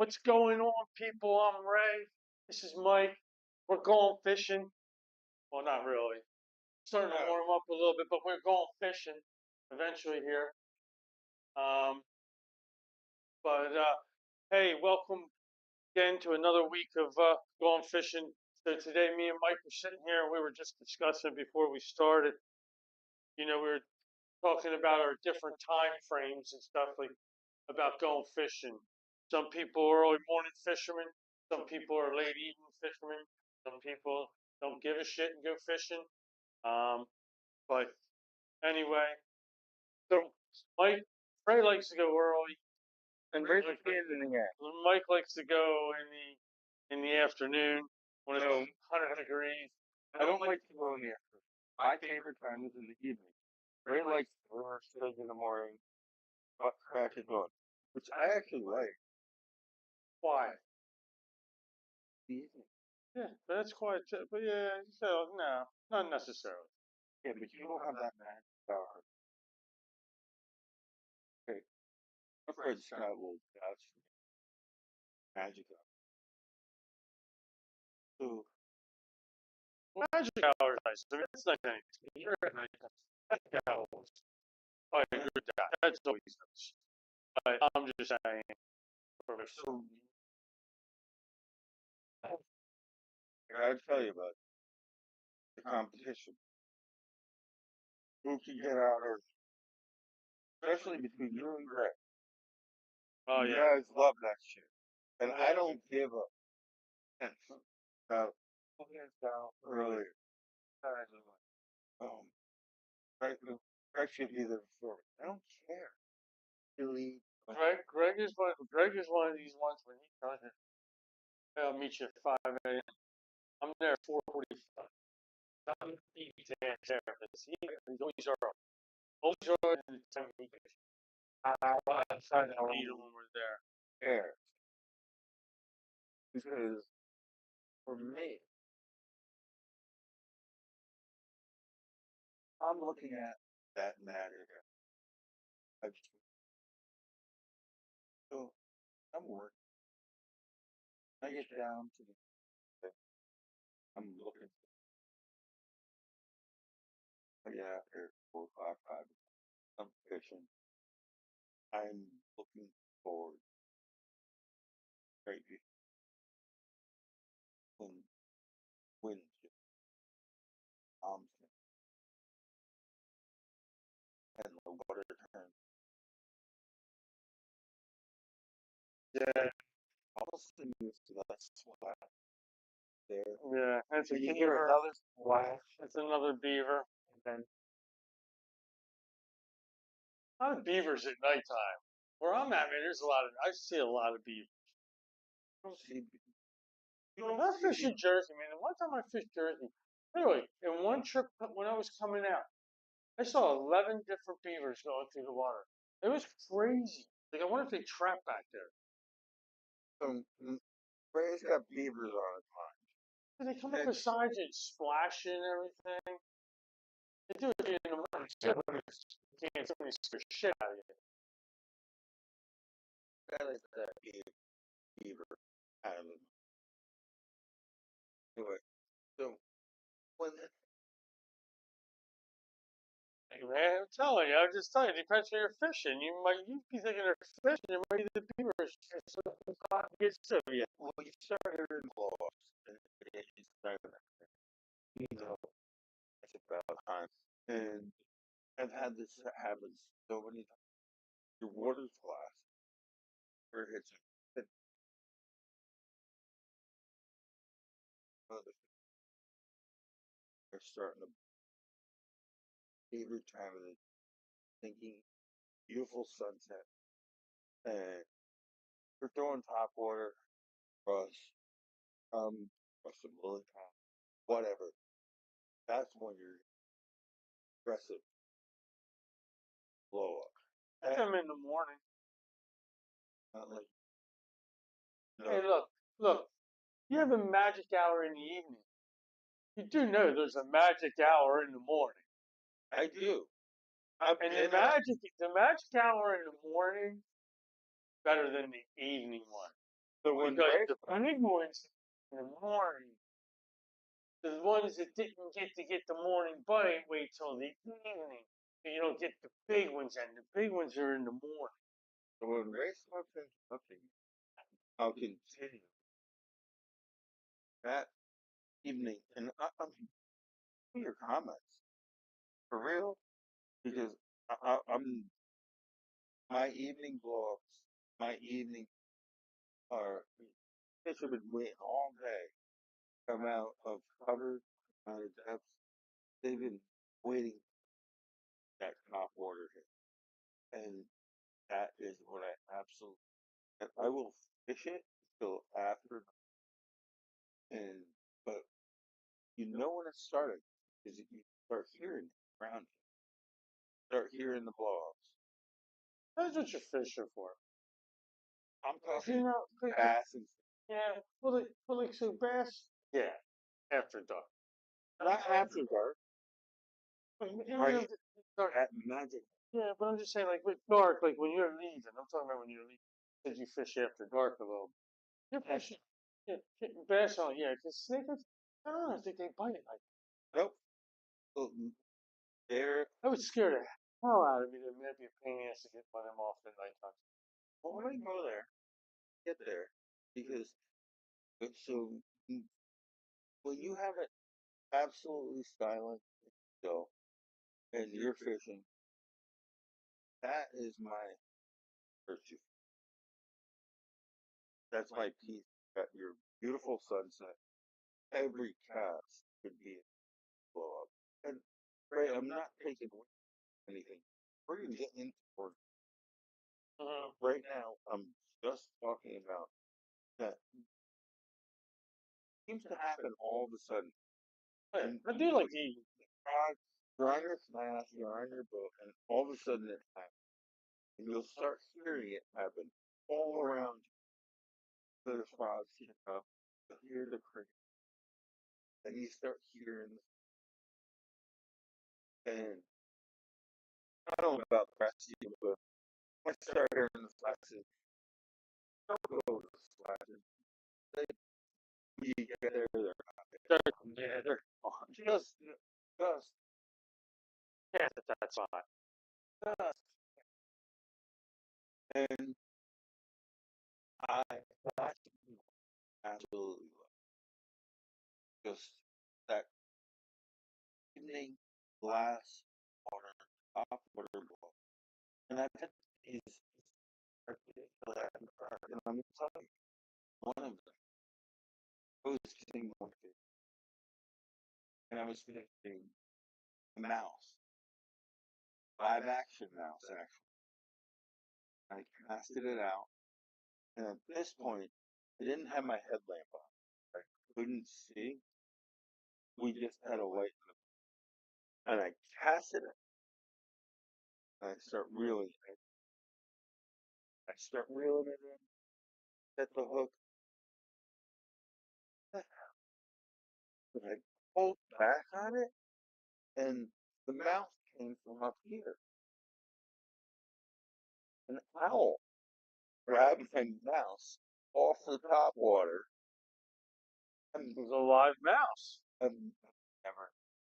What's going on, people? I'm Ray. This is Mike. We're going fishing. Well, not really. Starting to warm up a little bit, but we're going fishing eventually here. Um, but hey, welcome again to another week of going fishing. So today, me and Mike were sitting here, and we were just discussing before we started. We were talking about our different time frames and stuff like about going fishing. Some people are early morning fishermen. Some people are late evening fishermen. Some people don't give a shit and go fishing. Um, but anyway, so Mike, Ray likes to go early, And Ray's a kid in the air. Mike likes to go in the afternoon when it's 100 degrees. I don't like to go in the afternoon. My favorite time is in the evening. Ray likes the first thing in the morning, but crack is on, which I actually like. Why? The evening. Yeah, but that's quite. But yeah, so no, not necessarily. Yeah, but you don't have that magic power. Okay, I'm afraid it's not a little that's magic hour. So, Magic hour is nice. I mean, it's not anything. You're at night. Magic hours. I agree with that. That's always nice. But I'm just saying. so I gotta tell you about the competition. Who can get out early? Especially between you and Greg. Oh You yeah. guys love that shit. And I don't give a about putting it down earlier. Um, Greg should be there before me. I don't care. Really. Greg is one. Greg is one of these ones when he tells you, "Hey, I'll meet you at 5 a.m." I'm there at 4:45. I'm eating there because he's always early. Always early in the time he gets. I'm trying to meet him when we're there. Care. Because for me, I'm looking at that matter. So I'm working. I get down to I'm looking. I get out there 4 o'clock, 5. I'm fishing. I'm looking forward. Right when wind comes and the water turns. Yeah, All of a sudden you see that splash there. yeah. That's a And you hear beaver. another splash. That's another beaver. And then A lot of beavers at nighttime. Where I'm at, man, there's a lot of. I see a lot of beavers. you don't see. I fish in Jersey, man. And one time I fished Jersey. Anyway, in one trip when I was coming out, I saw 11 different beavers going through the water. It was crazy. Like I wonder if they trap back there. Some Ray's got beavers on his mind. And they come up beside you and splash and everything. They do it in the morning. Can't somebody scare shit out of you. That is that beaver out of him. Anyway, so when Hey, man, I'm telling you, I'm just telling you, it depends where you're fishing. You be thinking they're fishing, and maybe the beavers gets to you. well you start hearing loss, and you start, you know, it's about time. And I've had this happen so many times. Your water's glass, where it's they're starting to beaver time and thinking beautiful sunset, and you're throwing top water, brush, brush some lily pad, whatever. That's when your aggressive blow up. I come in the morning. Not like Hey, no, look, you have a magic hour in the evening. You do know there's a magic hour in the morning. I do. And the magic hour in the morning better than the evening one. So when Because Ray, the big ones in the morning, the ones that didn't get to get the morning bite, wait till the evening. So you don't get the big ones, and the big ones are in the morning. so when Ray starts interrupting, I'll continue that evening, and I'm your comments for real because I'm my evening vlogs, my evening are fish have been waiting all day come out of cover out of depths. They've been waiting that top water hit, and that is what I absolutely. And I will fish it till after, and but you know when it's starting because you start hearing it around you, start hearing the blogs. That's what you're fishing for. I'm You talking know, bass and yeah. Well, like so bass. Yeah, after dark. not after dark, right Dark. at magic. Yeah, but I'm just saying, like with dark, like when you're leaving. I'm talking about when you're leaving. Because you fish after dark a little. You're fishing. Yeah, bass on. Yeah, because snakes. I don't know. I think they bite it. Like Nope. Well, there. I was scared the hell out of me. That might be a pain in the ass to get one of them off at nighttime. Well, when I go there, get there because so when you have it absolutely silent still and you're fishing, that is my virtue. That's my peace. Got your beautiful sunset. Every cast could be a blow up. And right, I'm not taking away anything. We're gonna get into work. Right now, I'm just talking about that seems to happen all of a sudden. Yeah, And I do like eating. you're on your class, you're on your boat, and all of a sudden it happens. And you'll start hearing it happen all around you. The frogs hit up, you hear the cricket, and you start hearing, and I don't know about the rest of you, but when I start hearing the flashes, don't go to the flashes. They, you get there, they're not there. Yeah, they're just, Yeah, that's fine. just. And I absolutely love just that evening glass water, top water blow. And I've had these and I'm telling you, one of them, I was fishing one fish, and I was fishing a mouse, live action mouse actually. I casted it out, and at this point, I didn't have my headlamp on. I couldn't see. We just had a light, and I casted it, and I start reeling it in, set the hook, and I pulled back on it, and the mouse came from up here. An owl grabbed my mouse off the top water, and It was a live mouse. I've never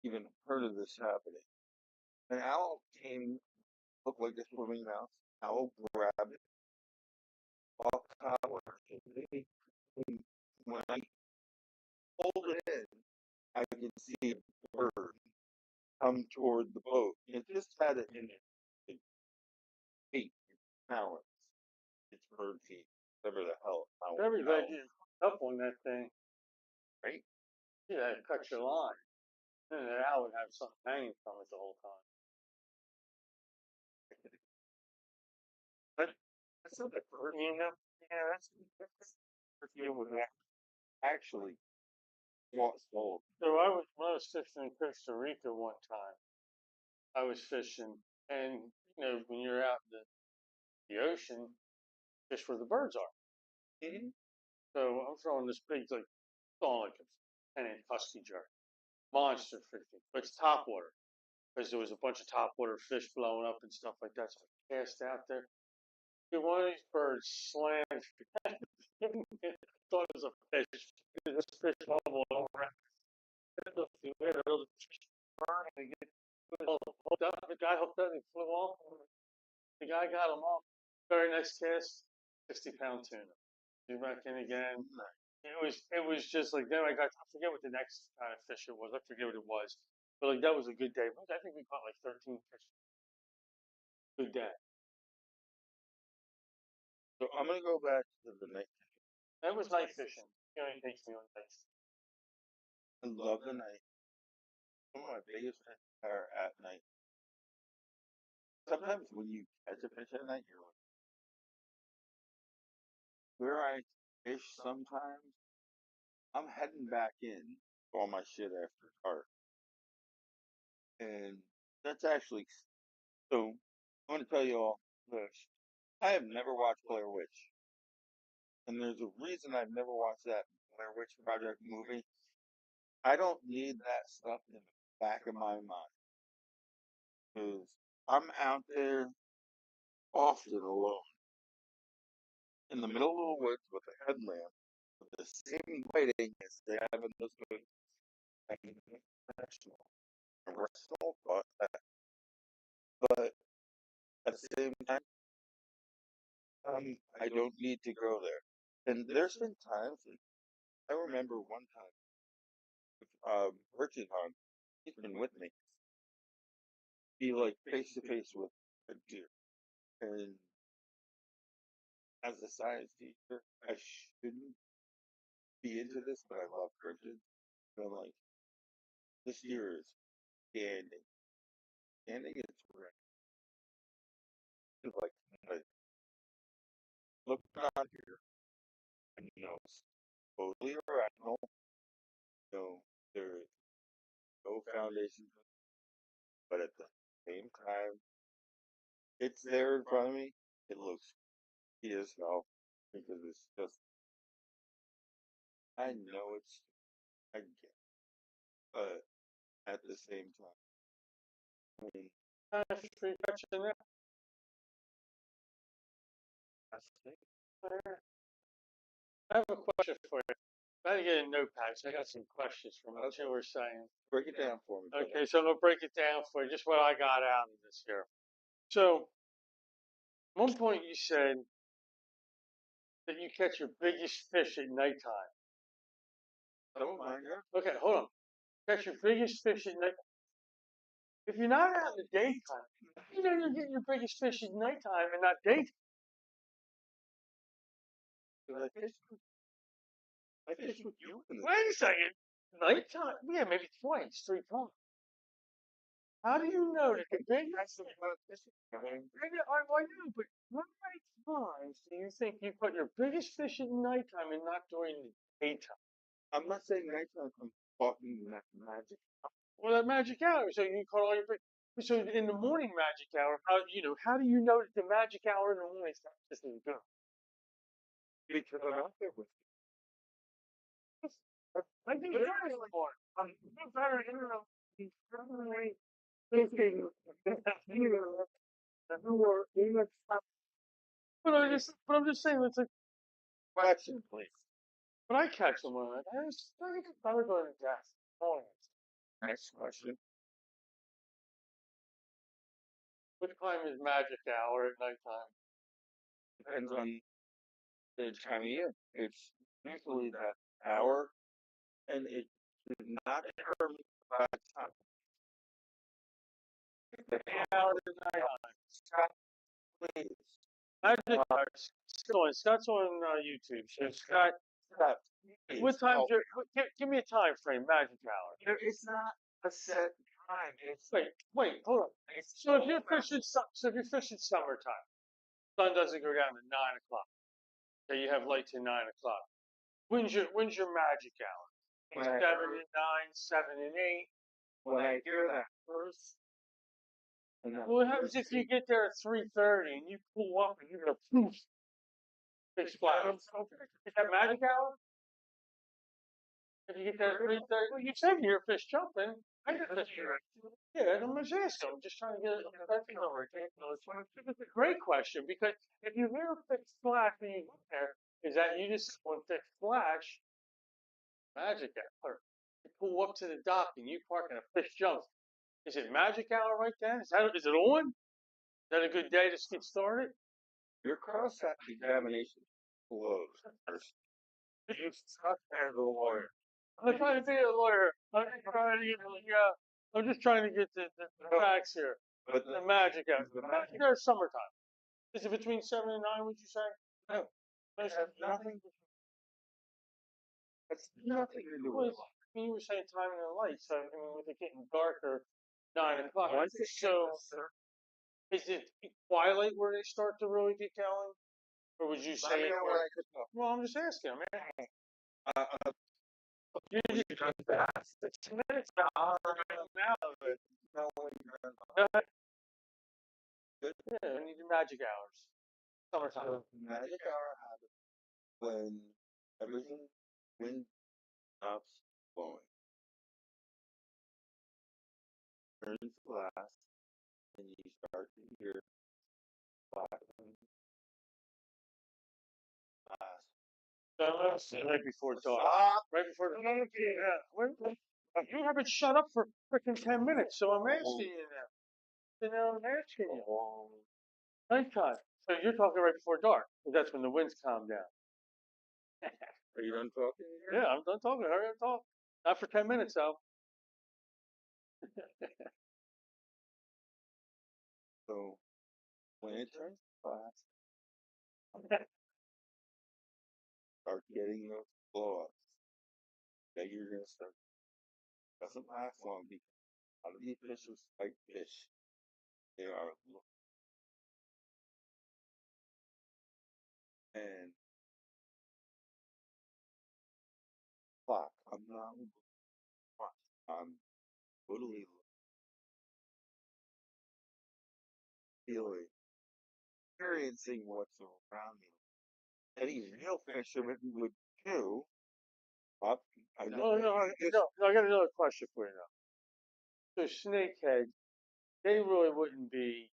even heard of this happening. An owl came, looked like a swimming mouse. Owl grabbed it off the top water. And when I pulled it in, I could see a bird come toward the boat. It just had it in its feet, its talons, its bird feet, whatever the hell Very glad owl, you up on that thing. right? Yeah, cut your line. And the owl would have something hanging from it the whole time. But that's not a bird. Yeah, that's deal with that. Actually, lost soul. So when I was fishing in Costa Rica one time, I was fishing, and when you're out in the ocean, fish where the birds are. Mm-hmm. So I'm throwing this big, like, throwing like a 10-inch husky jerk, monster fishing, but it's top water because there was a bunch of top water fish blowing up and stuff like that. So I cast out there. Dude, one of these birds slammed. thought it was a fish. This fish bubble over. We had a little fish burn and get hooked up. The guy hooked up and flew off. The guy got him off. Very next cast, 60-pound tuna. Came back in again. It was just like then I forget what the next kind of fish it was. I forget what it was. But like that was a good day. I think we caught like 13 fish. Good day. So I'm gonna go back to the night. That was night fishing. You know, it takes me on nights. I love the night. Some of my biggest fish are at night. Sometimes when you catch a fish at night, you're like, where I fish sometimes, I'm heading back in all my shit after dark. And that's actually, so I'm going to tell you all this. I have never watched Blair Witch. And there's a reason I've never watched that Blair Witch Project movie. I don't need that stuff in the back of my mind. Because I'm out there often alone in the middle of the woods with a headlamp with the same lighting as they have in those movies. I mean, rational thought that, but at the same time, I don't need to go there. And there's been times, like, I remember one time, Richard Hunt, he's been with me, be like face to face with a deer. And as a science teacher, I shouldn't be into this, but I love Richard. So I'm like, this deer is standing. Standing is correct. It's like look around here, and it's totally irrational. There's no foundation, but at the same time, it's there in front of me. It looks he as hell because it's just I know it's I get, but at the same time, I mean, That's pretty much in there. that's the thing. I have a question for you. I gotta get a notepad. So I got some questions from what you were saying. Break it down for me. Okay, so I'm gonna break it down for you, just what I got out of this here. So, one point you said that you catch your biggest fish at nighttime. Oh my god. Okay, hold on. Catch your biggest fish at night. If you're not out in the daytime, you know you're getting your biggest fish at nighttime and not daytime. I fish with you. Wait a second. Nighttime? Yeah, maybe twice, 3 times. How do you know that the biggest? I know, but how many times do you think you put your biggest fish at nighttime and not during the daytime? I'm not saying nighttime. I'm talking magic. Well, that magic hour. So you call all your. So in the morning magic hour, how do you know that the magic hour in the morning is good? Because I'm out there with you. I think it's more. I'm better definitely thinking but I'm just saying, it's like, Question, please. when I catch someone, I think it's better going to death. Next question. What time is magic hour at nighttime? Depends on the time of year. It's usually that hour, and it should not determine by time. The hour At nighttime. Scott, please. Magic hour. Scott's on YouTube. So Scott, Please what time's help. your? Give me a time frame. Magic hour. It's not a set time. It's Wait, hold on. So if you're fishing summertime, sun doesn't go down to 9 o'clock. Okay, you have light to 9 o'clock. When's your magic hour? when 7 and 9, 7 and 8. when I hear that first. And that Well, what happens first if you get there at 3:30 and you pull up and you're gonna poof, fish flat? Is that magic hour? If you get there at 3:30, well, you said your fish jumping. I got fish here. Yeah, I'm just asking. I'm just trying to get a great question because if you hear a fish splash and you get there, is that you just when they flash magic hour, you pull up to the dock and you park and a fish jumps. Is it magic hour right then? Is it on? Is that a good day to get started? Your cross examination closed first. You suck as a lawyer. I'm trying to be a lawyer. I'm just trying to get the facts here. But The magic hour. The magic hour is summertime. Is it between 7 and 9? Would you say? no, it has nothing. That's nothing to do Well, with it. I mean, you were saying timing of the light, so I mean, with it getting darker, 9 o'clock. Once it So, sir, is it twilight where they start to really get going, or would you let say? me know when I could go. Well, I'm just asking. Man, Uh, uh, you just just fast. 6 minutes now. Now, No, when you're done. Good. yeah, I need the magic hours. Summertime. Magic hour happens when everything wind stops blowing. Turns glass, and you start to hear flapping glass. Right before dark. Stop! Right before. Yeah. You haven't shut up for freaking 10 minutes, so I'm asking you now. You know, I'm asking you. Nighttime. So you're talking right before dark, 'cause that's when the winds calm down. Are you done talking? Yeah, I'm done talking. Hurry up, talk. Not for 10 minutes, though. So when it turns glass, start getting those blow-ups that you're gonna start. Doesn't last long because a lot of these fish are spike fish. They are and clock. I'm not watching. I'm totally feeling, experiencing what's around me. Any real fisherman would too. Up, I No, know. no, no, I got another question for you now. So snakehead, they really wouldn't be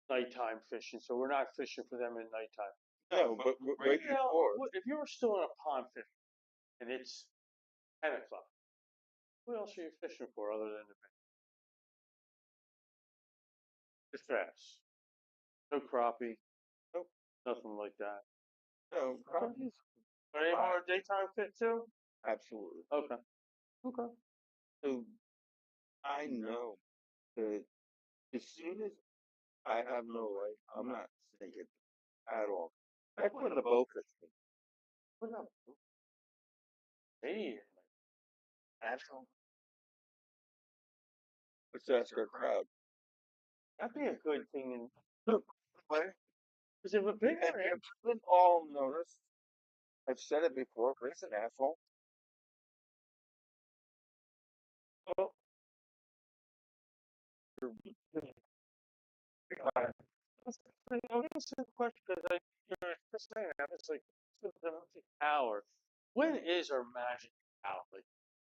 nighttime fishing, so we're not fishing for them at nighttime. No, but right Now, before. if you were still in a pond fishing and it's 10 o'clock, what else are you fishing for other than the bass? No crappie, Nope. nothing like that. No, crappies. Are any more daytime fit too? Absolutely. Okay. Okay. So I know that as soon as I have no light, I'm not thinking at all. That's when the boat fishing. What up? Hey, That's all. Let's ask our crowd. that'd be a good thing. And What? because if a big And ram, we've all noticed. I've said it before. Chris, an asshole. well, I'm asking the question because you're just saying that it's like the magic hour. When is our magic hour?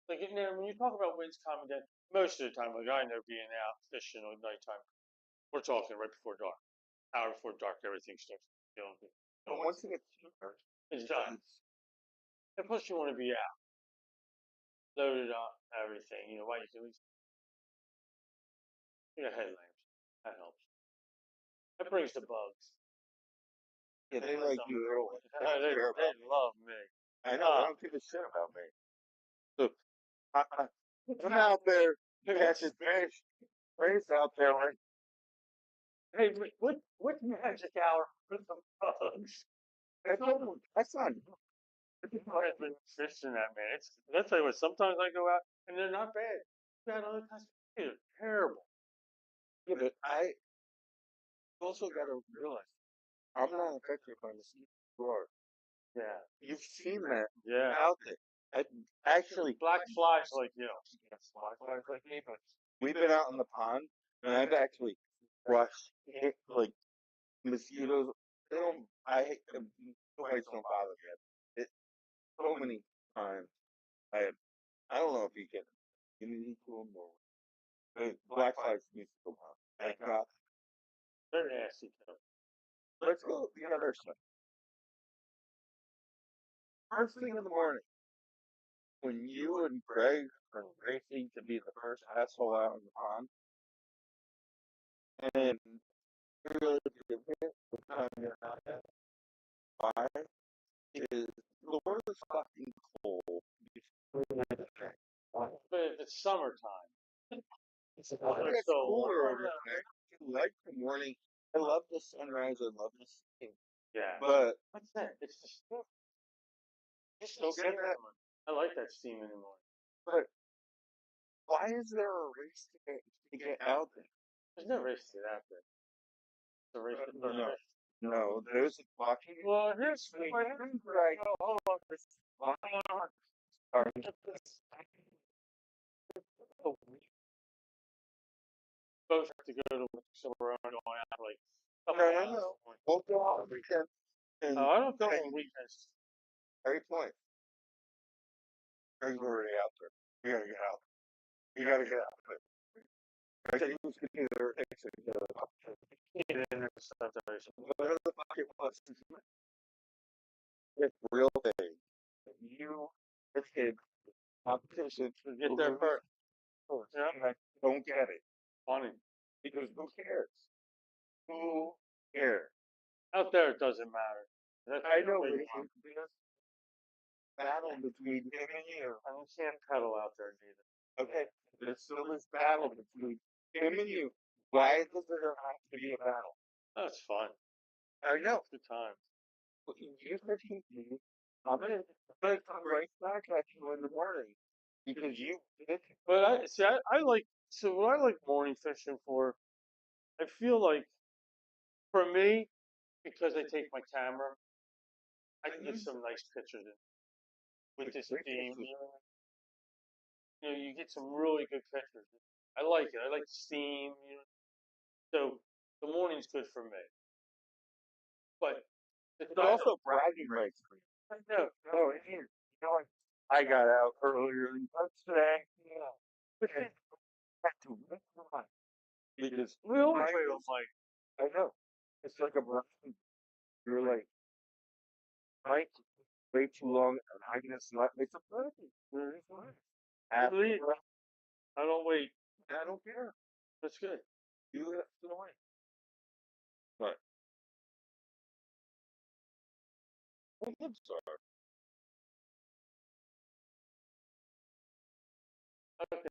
Like you know, when you talk about winds coming down, most of the time, like I know being out fishing at nighttime, we're talking right before dark. Hour before dark, everything starts feeling good. But once it gets dark, It's done. And plus, you want to be out, loaded up, everything. You know, why you can at least get headlamps. That helps. That brings the bugs. yeah, they like you early. They love me. I know. They don't give a shit about me. So I'm out there catching fish. Ray's out there like, Hey, what magic hour for the bugs? that's not. I've been fishing that man. I'll tell you what. Sometimes I go out and they're not bad. Bad other times they're terrible. Yeah, but I also got to realize I'm not affected by the sea floor. Yeah, You've seen that yeah. out there. I actually Black flies like you. yes, black flies like me, but we've been out in the pond and I've actually crushed it like mosquitoes. They don't. The bites don't bother me. It so many times. I don't know if you get immunity to them or black flies used to go on. Thank God. They're nasty too. Let's go the other side. first thing in the morning, when you and Greg are racing to be the first asshole out in the pond, and you really get hit the time you're not at, why? Is the water is fucking cold. But if it's summertime, It's cooler over there. I like the morning. I love the sunrise. I love the steam. Yeah. But What's that? It's the steam. you still get that. I like that steam in the morning. But why is there a race to get out there? There's no race to get out there. It's a race to the No. fish. No, there's a walking. Well, here's Right. Oh, hold on. Sorry. Both have to go to work, so we're only going out like. No. We'll go on the weekend. And Oh, I don't go on weekends. every point. Greg's already out there. You gotta get out. You gotta get out. I said he was gonna be there next week. Whatever the fuck it was. It's real big. You, this kid, competition, Get there first. Yeah. I don't get it. Funny. Because who cares? Who cares? Out there, it doesn't matter. That's I know, the but big one. it's this battle between him and you. I can't pedal out there neither. Okay, there's still this battle between him and you. Why does there have to be a battle? That's fun. I know. Good times. You critique me. I'm gonna come right back at you in the morning because you did. But I like, so what I like morning fishing for, I feel like, for me, because I take my camera, I can get some nice pictures in with this steam. You get some really good pictures. I like it. I like the steam. So the morning's good for me. But It's also bragging rights for you. I know. Oh, here, I got out earlier than today. Yeah. But I had to wait for mine. Because We always wait on Mike. I know. It's like a bragging. You're like, Mike, way too long, and I guess not. It's a bragging. It's fine. I don't wait. I don't care. That's good. You have to wait. But I'm sorry. Okay,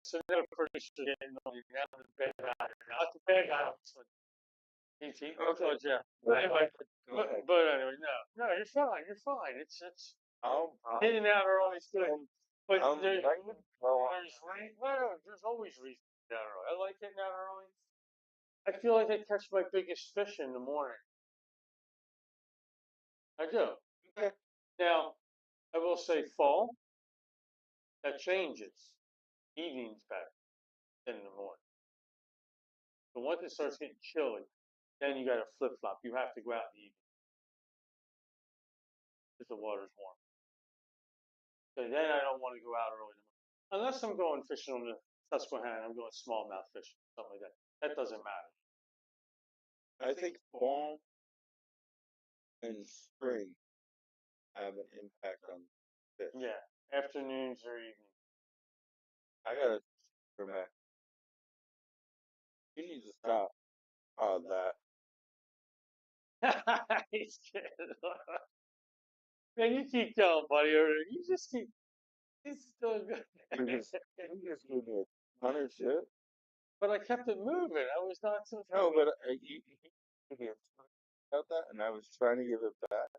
so now pretty sure getting on now the bad guy. Not the bad guy. He Okay. yeah. Anyway, go ahead. But anyway, no, you're fine. You're fine. It's I'll hitting out early is good. But there's always reasons to get out early. I like getting out early. I feel like I catch my biggest fish in the morning. I do. Okay. Now, I will say fall, that changes. Evening's better than in the morning. But once it starts getting chilly, then you got to flip flop. You have to go out in the evening because the water's warm. So then I don't want to go out early in the morning. Unless I'm going fishing on the Susquehanna, I'm going smallmouth fishing, something like that. That doesn't matter. I think fall and spring have an impact on fish. Yeah, afternoons or evenings. I gotta go back. You need to stop all that. He's kidding. Man, you keep going, buddy. You just keep. He's still good. Because you just gave me a ton of shit. But I kept it moving. I was not so. No, but you gave me a ton about that, and I was trying to give it back.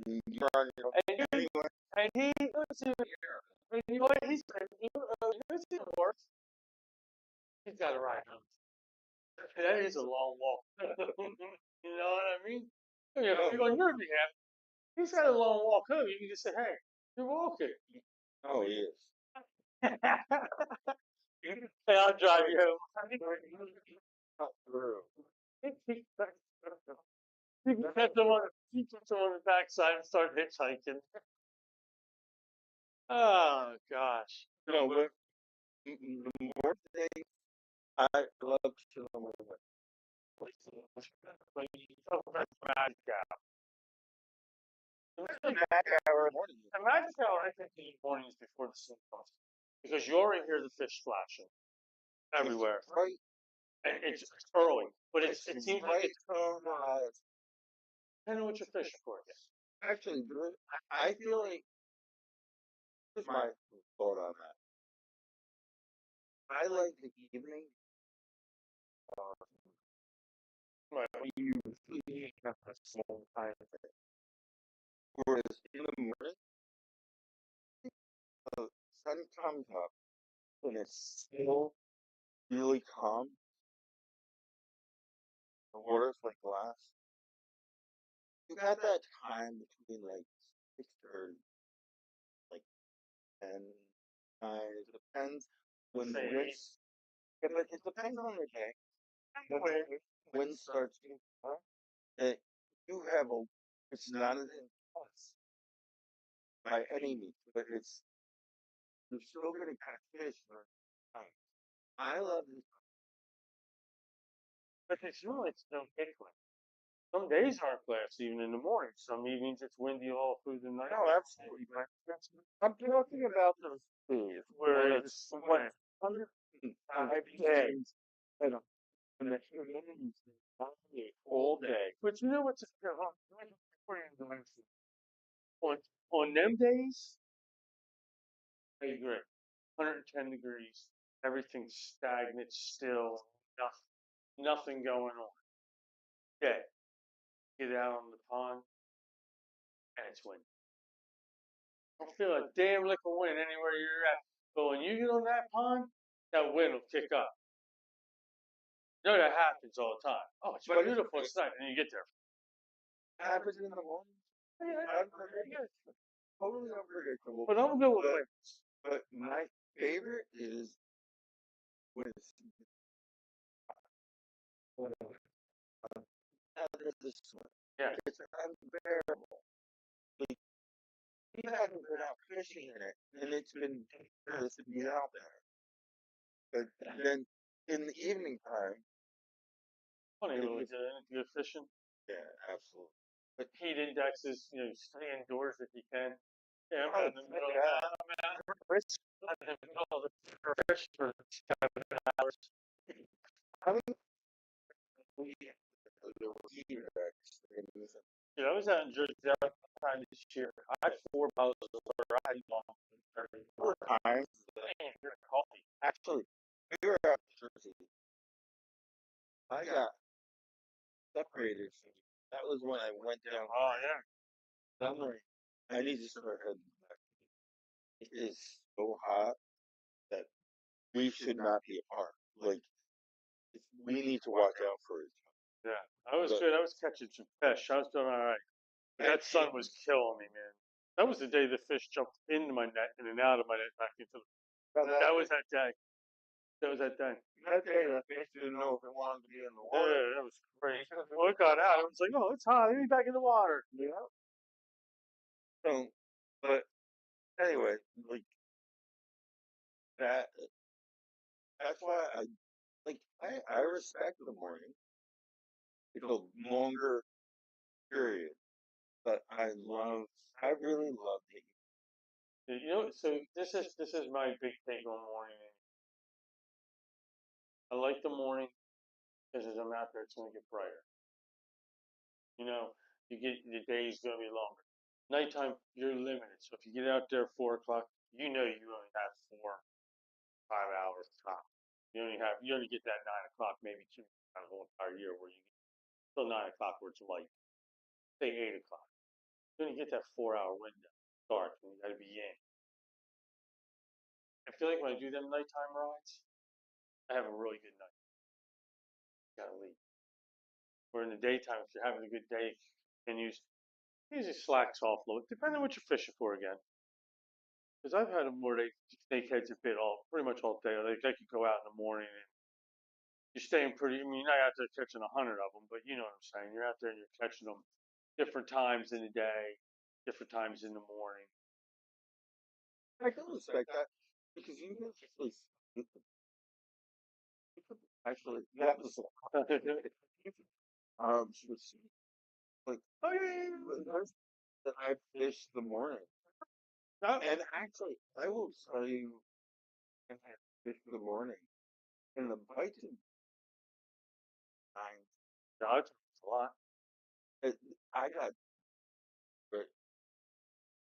You're on your own. Anyway. And he, listen, and you know what? He's even worse. He's got a ride home. That is a long walk. You know what I mean? On your behalf, he's got a long walk home. You can just say, "Hey, you're walking." Oh, he is. Hey, I'll drive you home. You can catch him on the backside and start hitchhiking. Oh gosh. No, but the more thing I love to know When you talk about magic, Eventually, magic hour in the morning. the magic hour, I think, in the mornings before the sun comes, because you already hear the fish splashing everywhere, It's right. and it's early, but it seems like right it's from depending on what you're fishing for. actually, I feel like here's my thought on that. I like the evening. Right. We usually have a small time of it. Whereas in the morning, the sun comes up and it's still really calm. The water's like glass. You got that time between like 6:30, like 10, 9. It depends when the Say wind. Yeah, but it depends on the day. When the wind starts to come, and you have a. It's not as intense by any means, but it's you're still gonna catch fish for time. I love this. but it's really still tickling. Some days aren't glass even in the morning. Some evenings it's windy all through the night. No, absolutely, but I'm talking about those days Where it's when 105 days and the humidity's all day. but you know what's on on them days, I agree. 110 degrees, everything's stagnant, still, nothing going on. Yeah, get out on the pond and it's windy. I feel a damn lick of wind anywhere you're at. But when you get on that pond, that wind will kick up. You know that happens all the time. Oh, it's beautiful, it's nice, and you get there. Happens in the morning. Unpredictable. Totally unpredictable. But I'm good with winds. But my favorite is when it's after the swim. Yeah. It's unbearable. Like, you haven't been out fishing in it, and it's been dangerous to be out there. But then in the evening time, Funny when we go fishing. yeah, absolutely. But heat indexes, stay indoors if you can. Yeah, Oh, I'm in the middle of that. I'm in the middle of the fish for 7 hours. I mean, the heat index. I was out in Jersey time this year. I had 4 bottles of water. I had long 4 times. drink coffee. Actually, we were out in Jersey. I got separated. That was when I went down. Oh yeah. I'm like, I need to start heading back. It is so hot that we should not be apart. Like, we need to watch out for each other. Yeah, I was good. I was catching some fish. I was doing all right. But that sun was killing me, man. That was the day the fish jumped into my net and then out of my net back into the. That was that day. That was that day. That day, the fish didn't know if it wanted to be in the water. Yeah, that was crazy. Well, it got out. I was like, oh, it's hot. Let me back in the water. Yeah. So, but anyway, like that. That's why I respect the morning. It's a longer period, but I really love the So this is my big take on morning. I like the morning because as I'm out there, it's going to get brighter. You know, the day's going to be longer. Nighttime, you're limited. So if you get out there at 4 o'clock, you only have 4, 5 hours top. You only get that 9 o'clock, maybe two out of the whole entire year where you get till 9 o'clock where it's light. Say 8 o'clock. You only get that 4 hour window. Dark and you gotta be in. I feel like when I do them nighttime rides, I have a really good night. Gotta leave. Where in the daytime, if you're having a good day, and usually slacks off a little, depending on what you're fishing for again. Because I've had them where they snakeheads a bit pretty much all day. They could go out in the morning and you're staying pretty. I mean, you're not out there catching 100 of them, but you know what I'm saying. You're out there and you're catching them different times in the day, different times in the morning. I can respect that because you can actually that was she was like, oh yeah, yeah, yeah. that I fished the morning. No, And actually, I will tell you, I had fish in the morning, and the bites of nine. no, it's a lot. It, I got, but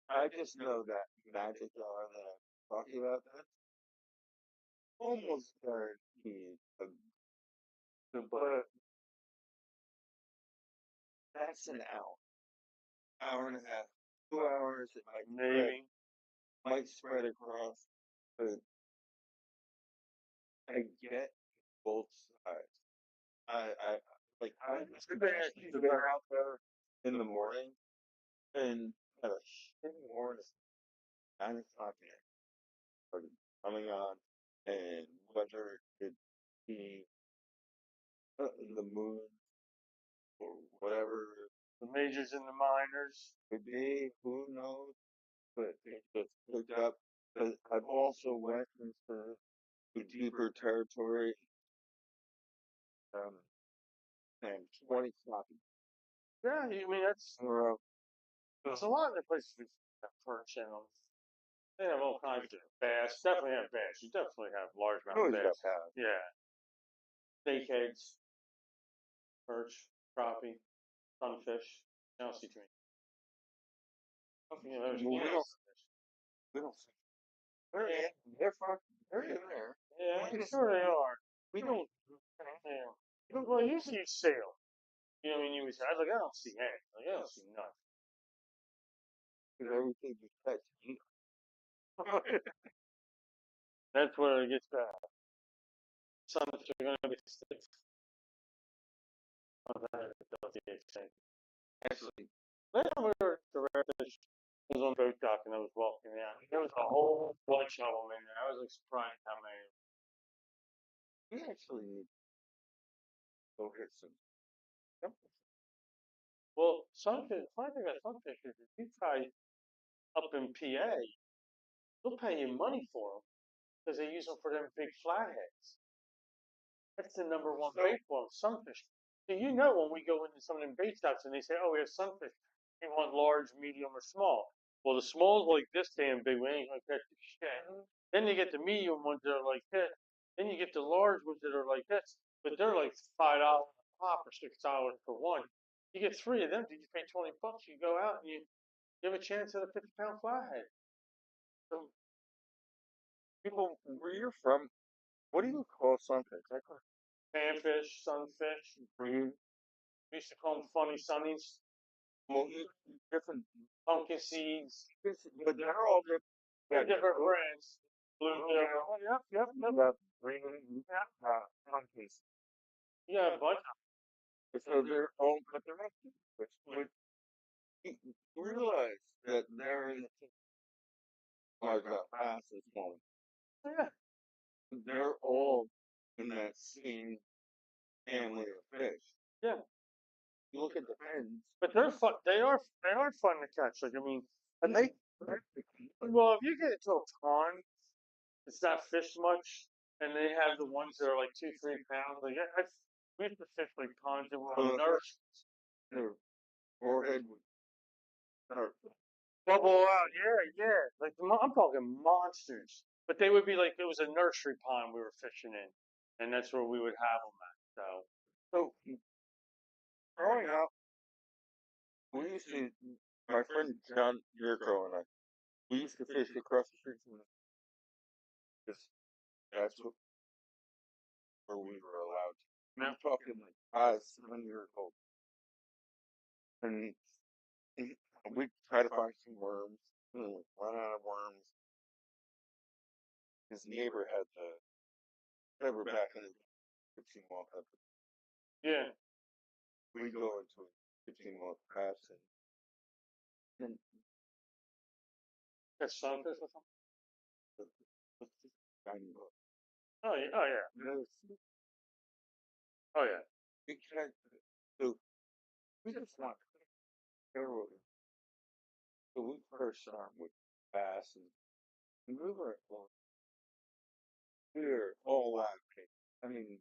I just know that magic dollar that I'm talking about. That's almost guaranteed. But that's an hour and a half, 2 hours. It Maybe. might spread across. But I get both sides. I like I especially if they're out there in the morning and at a shitty morning, 9 o'clock started coming on, and whether it be the moon or whatever The majors and the minors. it could be, who knows? But it gets picked up. But I've also went into the deeper territory, um, and 20 floppy. Yeah, I mean that's there's a lot of the places we have perch in them. They have all kinds of bass. Definitely have bass. You definitely have large You amount of always got bass. that. Yeah, snakeheads, perch, crappie, sunfish. I don't see too many. I don't think I've ever seen Well, sunfish. we don't see. They're in there. Yeah, We I'm just, sure they are. we don't, Yeah. Well, usually you see them. You know, when you was, I was like, I don't see any. Like, I don't see nothing. because everything you catch, you That's where it gets bad. Sunfish are going to be extinct. They'll be extinct. actually, Last time we were at the redfish, I was on boat dock and I was walking out. There was a whole bunch of them in there. I was like surprised how many. we actually need to go hit some. Well, sunfish, funny thing about sunfish is if you try up in PA, they'll pay you money for them because they use them for them big flatheads. That's the number one So, bait for them, sunfish. So you know when we go into some of them bait shops and they say, "Oh, we have sunfish. You want large, medium, or small?" Well, the small's like this damn big. We ain't gonna catch the shit. Then you get the medium ones that are like this. Then you get the large ones that are like this, but they're like $5 a pop or $6 for one. You get three of them, you pay $20. You go out and you have a chance at a 50-pound flathead. so people, where you're from, what do you call something? I call Panfish, sunfish. green. We used to call them funny sunnies, Well, different, pumpkin seeds. but they're all different. They're different brands. Bluegill. Bluegill. Yep. Green. Monkeys. Yeah, a bunch. So they're all, but they're not fish. But you realize that there is like a passive one. Yeah. They're all in that same family of fish. Yeah. You look at the fins. But they're fun. They are fun to catch. Like I mean, and they. Well, if you get into a pond, it's not fished much, and they have the ones that are like 2, 3 pounds. Like we used to fish like ponds that were on nurse. Their forehead would start. Bubble out, yeah. Like I'm talking monsters. But they would be like it was a nursery pond we were fishing in, and that's where we would have them at. So So growing up, we used to. My friend John Yurko and I, we used to fish across the street from this. That's where we were allowed to. And I'm talking like 5, 7 years old, and we try to find some worms. And we run out of worms. His neighbor had the pepper back in his 15 mile pepper. yeah, We go into a 15 mile pass and that's sunfish or something. the, the, tiny boat. Oh yeah, oh yeah, No, oh yeah. we can't. So we just want arrow. So we first start with bass and we were all laughing. I mean,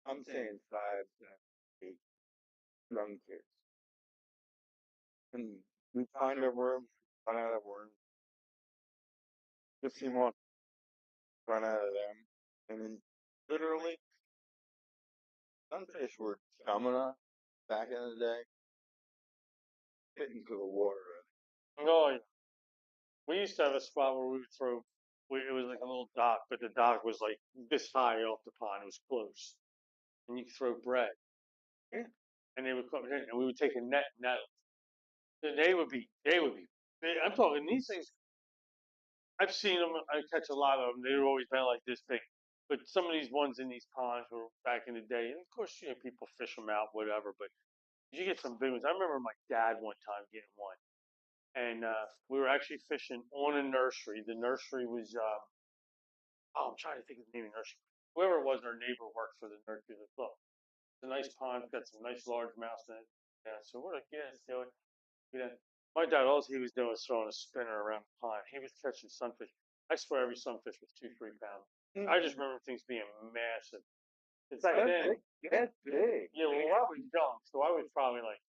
I'm saying 5, 7, 8 young kids. And we find a worm, run out of worms, 15 more, run out of them, and then literally, sunfish were coming up back in the day, hitting to the water. Oh, yeah. We used to have a spot where we would throw. It was like a little dock, but the dock was like this high off the pond. It was close, and you could throw bread, Yeah. and they would come in, and we would take a net. And they would be. I'm talking these things. I've seen them. I catch a lot of them. They've always been like this big. But some of these ones in these ponds were back in the day, and of course, people fish them out, whatever. But you get some big ones. I remember my dad one time getting one, and we were actually fishing on a nursery. The nursery was, oh, I'm trying to think of the name of the nursery. Whoever it was, our neighbor worked for the nursery. Like, look, it's a nice pond, got some nice large mouse in it. Yeah, so we're like, yeah, let's do it. Yeah. My dad, all he was doing was throwing a spinner around the pond. He was catching sunfish. I swear every sunfish was 2, 3 pounds. I just remember things being massive. It's back That's then. big. That's big. Yeah, well, I was young, so I was probably like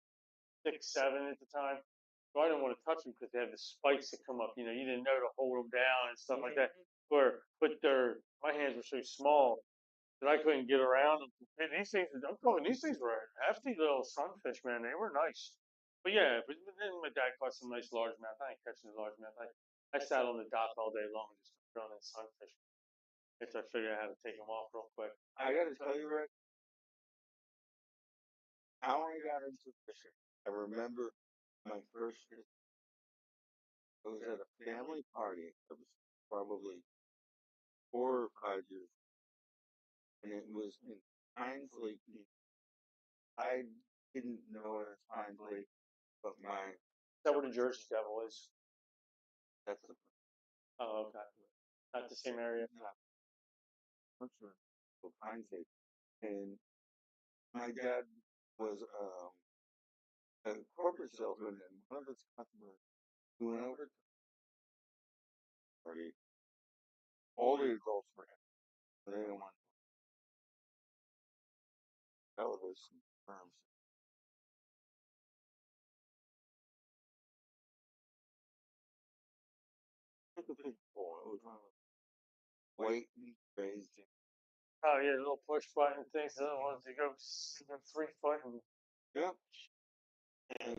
6, 7 at the time. So I didn't want to touch them because they had the spikes that come up. You didn't know to hold them down and stuff like that. But my hands were so small that I couldn't get around them. And these things, I'm talking, these things were hefty little sunfish, man. They were nice. But yeah, but then my dad caught some nice largemouth. I ain't catching a largemouth. I sat on the dock all day long and just throwing in sunfish. Until I figured out how to take them off real quick. I gotta tell you, Rick, how I got into fishing. I remember my first fish. I was at a family party. It was probably 4 or 5 years, and it was in Pines Lake. I didn't know it as Pines Lake, but Is that where the Jersey Devil is? that's the Oh, okay. Not the same area. what's the Pines Lake, and my dad was a corporate salesman, and one of his customers who went over to the party. All the adults were in. They didn't want television firms. Look at the boy. It was white and crazy. Oh yeah, the little push button things. The other ones you go 3 foot and Yep. And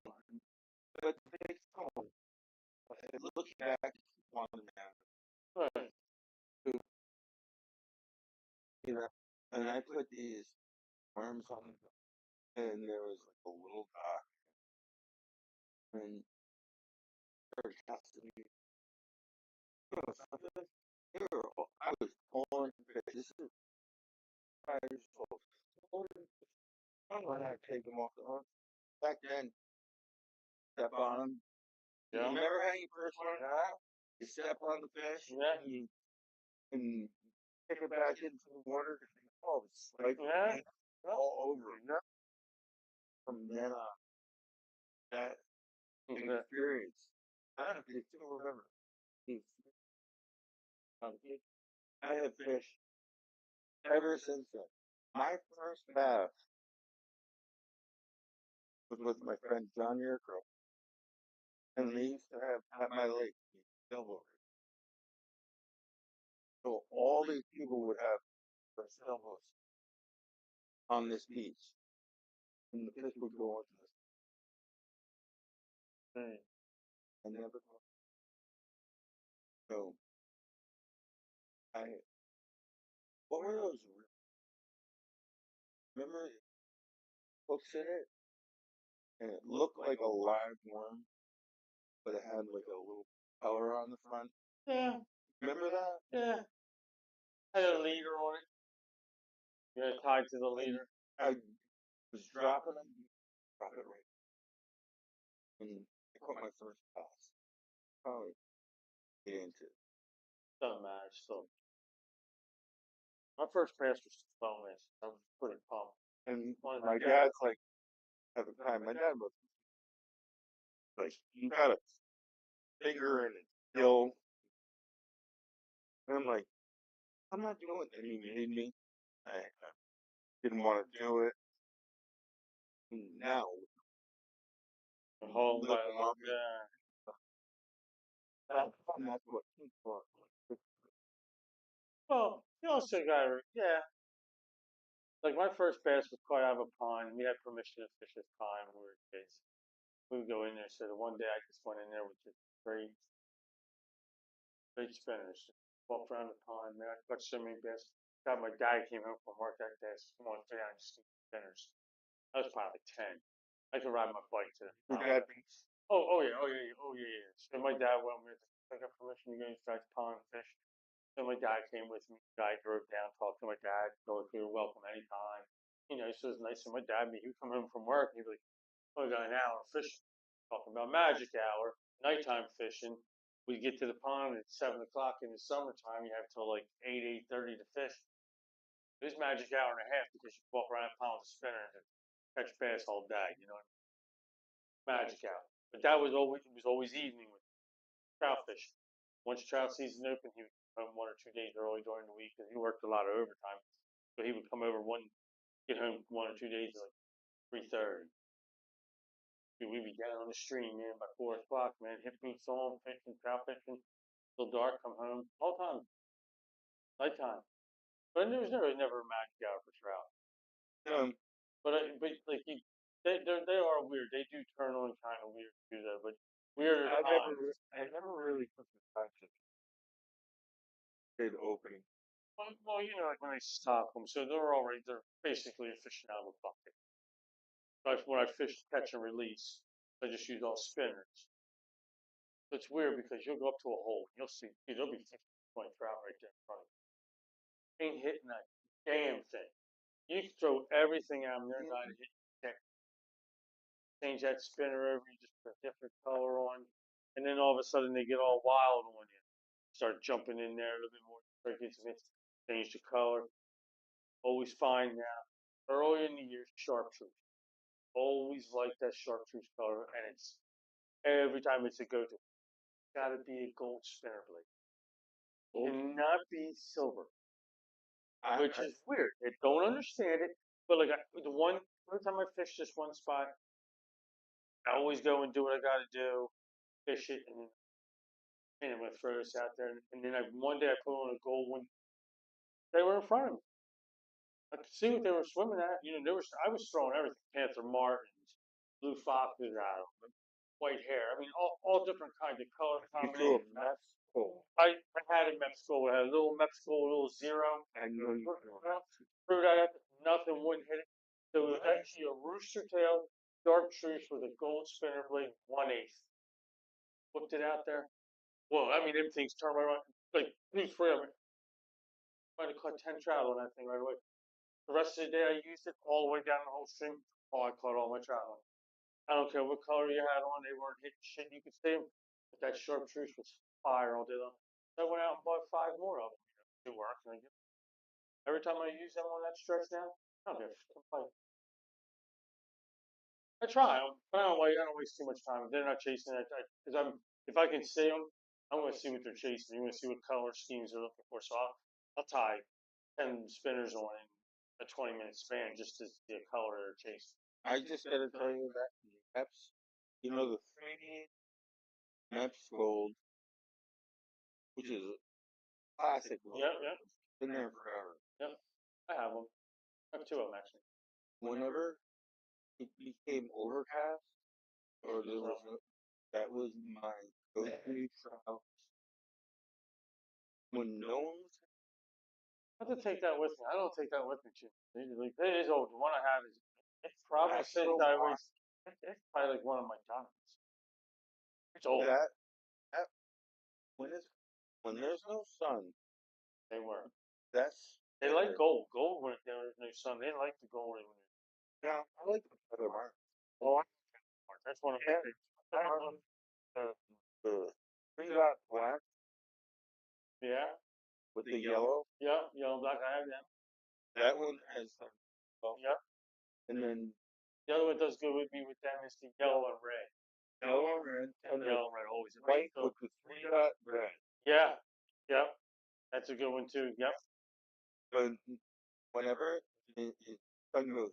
but they told. And looking back on that, right. you know, and I put these worms on them, and there was like a little dock, and there was testing me. I was pulling fish. This is 5 years old. I don't know how to take them off the hook. Back then, step on them. Yeah. Remember how you first learned how? You step on the fish, Yeah. and kick it back into the water. Oh, it's like Yeah. all over. Yeah. From then on, that experience, I still remember. I have fished ever since then. My first bass was with my friend John Yerko, and they used to have at my lake sailboats. So all these people would have their sailboats on this beach, and the fish would go into this. I never. So I. What were those? Remember hooks in it, and it looked like a live worm, but it had like a little color on the front. Yeah. Remember that? Yeah. Had a leader on it. Yeah, tied to the leader. I was dropping them, drop it right, and I caught my first bass. Probably get into it. Doesn't matter. Still, my first pass was bonus. I was pretty pumped. And my dad's like, at the time, my dad was like, you got a finger in it, still. And I'm like, I'm not doing it. And he made me. I didn't want to do it. And now, Home by Looking up. yeah. That's what people. Well, you also got yeah. Like my first bass was caught out of a pond. We had permission to fish this pond when we were kids. We would go in there. So the one day I just went in there with just great spinners. Walked around the pond, man. I caught so many bass. God, my dad came home from work that day. I said, "Come on, get down and see spinners." I was probably like 10. I could ride my bike to the Your pond. dad beats. Oh yeah. So my dad went with me. I got permission to go inside the pond and fish. So my dad came with me. The guy drove down, talked to my dad, told him we were welcome anytime. So it was nice. And my dad, he would come home from work and he'd be like, "Oh, we got an hour of fishing." Talking about magic hour, nighttime fishing. We get to the pond at 7 o'clock in the summertime. You have till like 8:30 to fish. It was magic hour and a half because you walk around the pond with a spinner and catch bass all day. Magic hour. But that was always it was always evening with trout fishing. Once trout season opened, he would come home 1 or 2 days early during the week because he worked a lot of overtime. So he would come over get home 1 or 2 days at like 3:30. We'd be down on the stream, man, by 4 o'clock, man. Hip boots on, fishing, trout fishing, till dark, come home. All time, nighttime. But there was never a magic hour for trout. Um, But like they are weird. They do turn on kind of weird too, though. But weirder times. I never really took the time to did opening. Well, like when they stock them, so they're basically a fishing out of a bucket. But when I fish, catch and release, I just use all spinners. So it's weird because you'll go up to a hole, and you'll see, dude, there'll be 50, 20 trout right there in front of you. Ain't hitting that damn thing. You can throw everything out, and they're not hitting. Change that spinner over, you just put a different color on, and then all of a sudden they get all wild on you. Start jumping in there a little bit more, change the color. Always find now, early in the year, chartreuse. Always like that chartreuse color, and it's every time it's a go-to. Gotta be a gold spinner blade. Cannot be silver, which is weird. I don't understand it, but like every time I fish this one spot, I always go and do what I gotta do, fish it, and I'm gonna throw this out there. And then one day I put on a gold one. They were in front of me. I could see what they were swimming at. I was throwing everything: panther martins, blue foxes at them, white hair. I mean, all different kinds of color You threw a combinations. mess hole. I had a Mexico. I had a little Mexico, a little zero. I know you Threw that at nothing wouldn't hit it. There was actually a rooster tail dark truce with a gold spinner blade, 1/8. Whipped it out there. Well, I mean, them things turn right around. Like, two, three of them. Might have caught 10 trout on that thing right away. The rest of the day, I used it all the way down the whole stream. Oh, I caught all my trout on. I don't care what color you had on, they weren't hitting shit. You could see them. But that chartreuse was fire all day long. So I went out and bought 5 more of them. It worked. And every time I use them on that stretch now, I don't give a complaint. I try, but I don't waste too much time. They're not chasing it because if I can see them, I'm going to see what they're chasing. I'm going to see what color schemes they're looking for. So I'll tie 10 spinners on in a 20-minute span just to see a color they're chasing. I just gotta tell you that Maps, the 3D Maps Gold, which is a classic gold. Yep. Been there forever. Yep. I have them. I have 2 of them actually. Whenever it became overcast, or there was that was my go-to trout. When no one was, I have to take that with me. I don't take that with me, too. It is old. The one I have is it's probably That's since so I was it's probably like one of my diamonds. It's old. that when there's no sun, They were. that's They like gold. Gold when there was no sun. They like the gold. yeah. I like the feather mark. Oh, that's one of my favorites. I have the 3 dot black Yeah. with the yellow. Yeah. Yellow black. I have them. That one has Yeah. and then The other one does good with me with them is the yellow and red. yellow red and then Yellow and red always. white with the 3 dot red. Yeah. Yep. That's a good one too. Yep. But whenever it sun goes,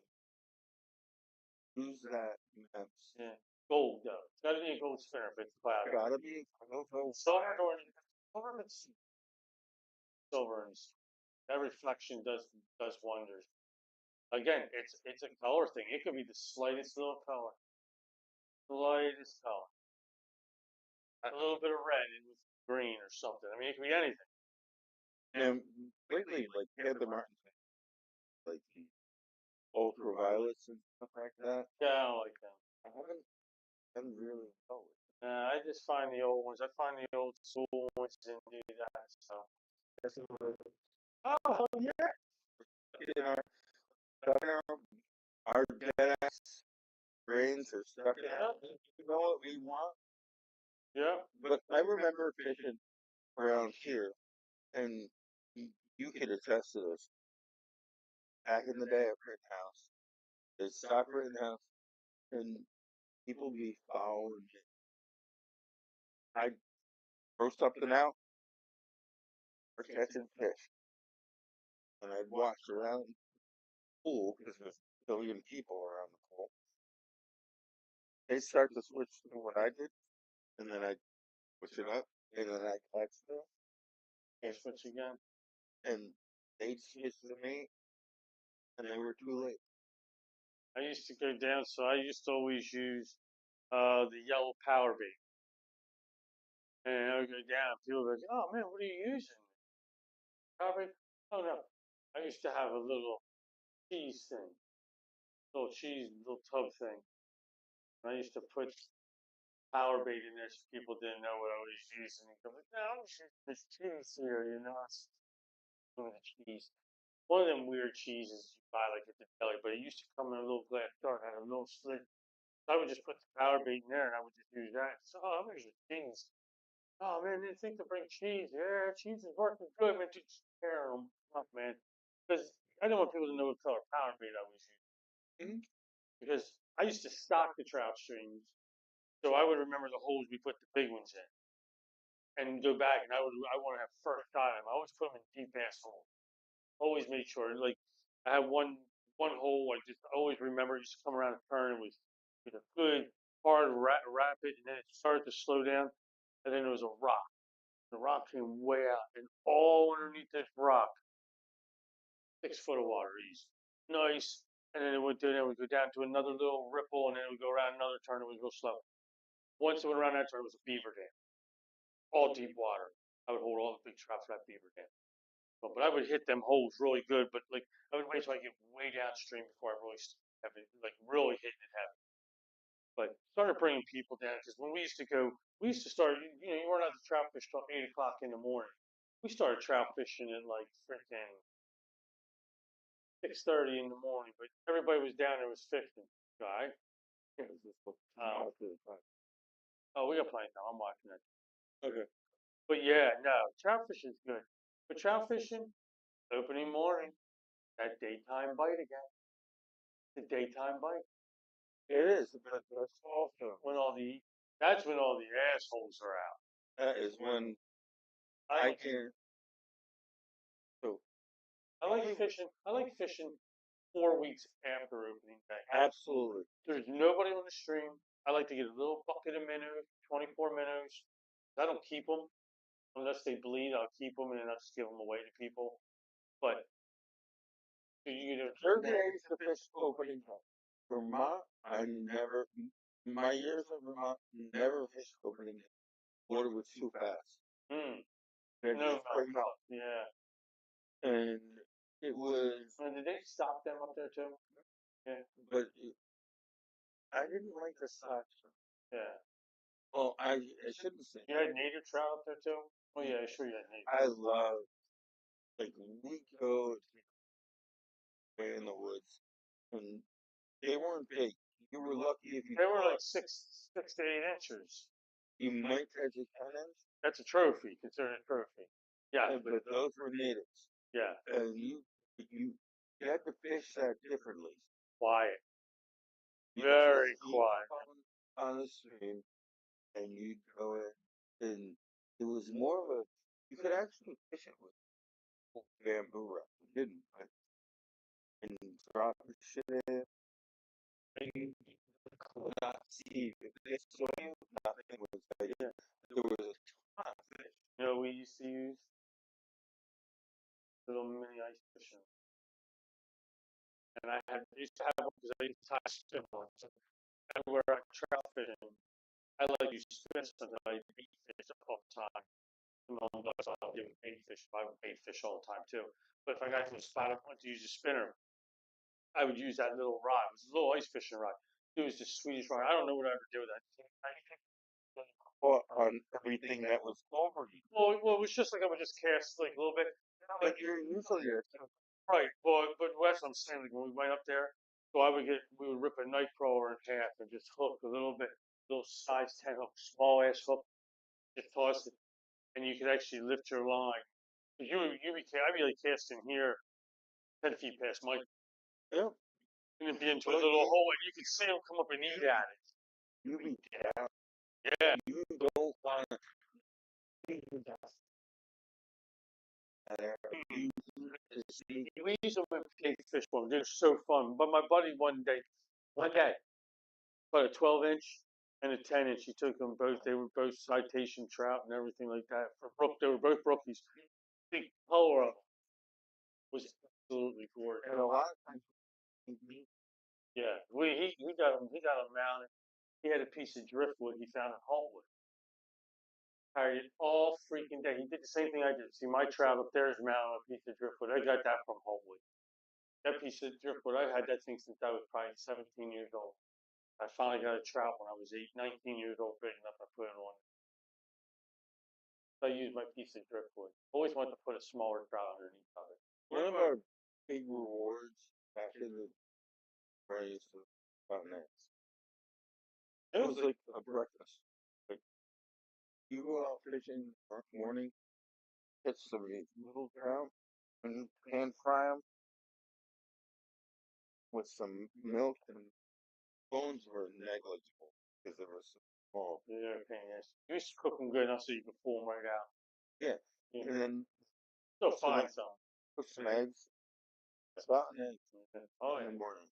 use that maps. Yeah. gold though. It's got to be a gold spinner if it's cloudy. Gotta be. I don't know. Silver or silver and that reflection does wonders. Again, it's a color thing. It could be the slightest little color, slightest color, a little bit of red and with green or something. I mean, it could be anything. And lately, like Panther Martin, like the ultraviolets and stuff like that. Yeah, I don't like them. I haven't really know it. I just find the old ones. I find the old school ones and do that. So. That's what. Oh yeah. You know, stuck in our dead ass brains are stuck in. You know what we want? Yeah. But I remember fishing around here, and you could attest to this. Back in the day at Rittenhouse, there's stock Rittenhouse, and people be following it. I'd throw something out or catching fish, and I'd watch around the pool because there's a billion people around the pool. They'd start to switch to what I did, and then I'd switch it up, and then I'd catch them, And switch again. and they'd switch to me, and they were too late. I used to go down, so I used to always use the yellow power bait. And I would go down, people would go, oh man, what are you using? Power bait? Oh no. I used to have a little cheese thing, little tub thing. And I used to put power bait in there so people didn't know what I was using. And go, no, I'm just using this cheese here, you know, it's doing the cheese. One of them weird cheeses you buy like at the deli, but it used to come in a little glass jar, had a little slit. I would just put the power bait in there and I would just use that. So, oh, I'm using cheese. Oh man, they think to bring cheese. Yeah, cheese is working good, man. Just tear them up, man. Because I don't want people to know what color power bait I was using. Mm-hmm. Because I used to stock the trout streams, so I would remember the holes we put the big ones in, and go back and I want to have first time. I always put them in deep ass holes. Always make sure. Like I had one hole. I just always remember. It used to come around a turn with a good hard rapid, and then it started to slow down, and then there was a rock. The rock came way out, and all underneath this rock, 6 foot of water, easy, nice. And then it would go down to another little ripple, and then it would go around another turn. It was real slow. Once it went around that turn, it was a beaver dam, all deep water. I would hold all the big trout for that beaver dam. But I would hit them holes really good. But like I would wait till I get way downstream before I really have it, like really hitting it heavy. But started bringing people down because when we used to go, we used to start. You know, you weren't allowed to trout fish till 8 o'clock in the morning. We started trout fishing at like freaking 6:30 in the morning, but everybody was down there was fishing. Right? Oh, we got plenty of time. I'm watching that. Okay. But yeah, no, trout fishing is good. But trout fishing, opening morning, that daytime bite again. The daytime bite. It is, but that's also When all the that's when all the assholes are out. that is when I can. So I like fishing. I like fishing 4 weeks after opening day. absolutely. There's nobody on the stream. I like to get a little bucket of minnows, 24 minnows. I don't keep them unless they bleed. I'll keep them and then I'll just give them away to people. But you know, Thursday I used to fish opening time. Vermont, I never. My years in Vermont, never fished opening day. Water was too fast. Then no, just bring out. yeah. And it was. And did they stop them up there too? Yeah. But I didn't like the size. Yeah. Well, I shouldn't say. You had native trout up there too? Oh yeah, sure you had native. I love, like, we go way in the woods, and they weren't big. You were lucky if you. They were like 6 to 8 inches. You might catch a 10 inch. That's a trophy, considered a trophy. Yeah. But those were natives. Yeah. And you had to fish that differently. Quiet. You Very quiet. On the stream, and you'd go in, and it was more of a. You could actually fish it with bamboo rod. You didn't, but and drop the shit in. And you not see if they saw you, nothing was there. Yeah. There was a ton of fish. You know, we used to use little mini ice fishing, and used to have one because I used to tie spin on. So everywhere I trout fishing, I like to use spin sometimes. I beat fish all the time. Mom does, I'll give them bait fish. I would bait fish all the time too. But if I got to a spot I wanted to use a spinner, I would use that little rod. It was a little ice fishing rod. It was the sweetest rod. I don't know what I would do with that. Or on everything that was over you. Well, it was just like I would just cast like a little bit. But you're usually Right, but Wes, I'm saying like when we went up there, so we would rip a night crawler in half and just hook a little bit, little size 10 hook, small ass hook, just toss it, and you could actually lift your line. I'd be like casting here 10 feet past Mike, yeah. and it'd be into a little hole, and you could see him come up and eat at it. You be down. Yeah. You don't want to We used to play fish for them. They're so fun. But my buddy one day, caught a 12-inch and a 10-inch. He took them both. They were both citation trout and everything like that. They were both brookies. Big color of them was absolutely gorgeous. And a lot of times, Yeah, he got him. He got him mounted. He had a piece of driftwood he found in Holtwood. Carried it all freaking day. He did the same thing I did. See, my trout up there is mounted on a piece of driftwood. I got that from Holtwood. That piece of driftwood, I had that thing since I was probably 17 years old. I finally got a trout when I was 19 years old, big enough to put it on. So I used my piece of driftwood. Always wanted to put a smaller trout underneath of it. one of our big rewards after the race of continents, it was like a breakfast. Like you go out fishing in the morning, catch some of these little trout, and pan fry them with some milk, and bones were negligible because they were so small. Yeah, okay, yes. You used to cook them good enough so you could pull them right out. Yeah, Yeah. and then Still find some. put some eggs, spot and eggs Oh, in yeah. the morning.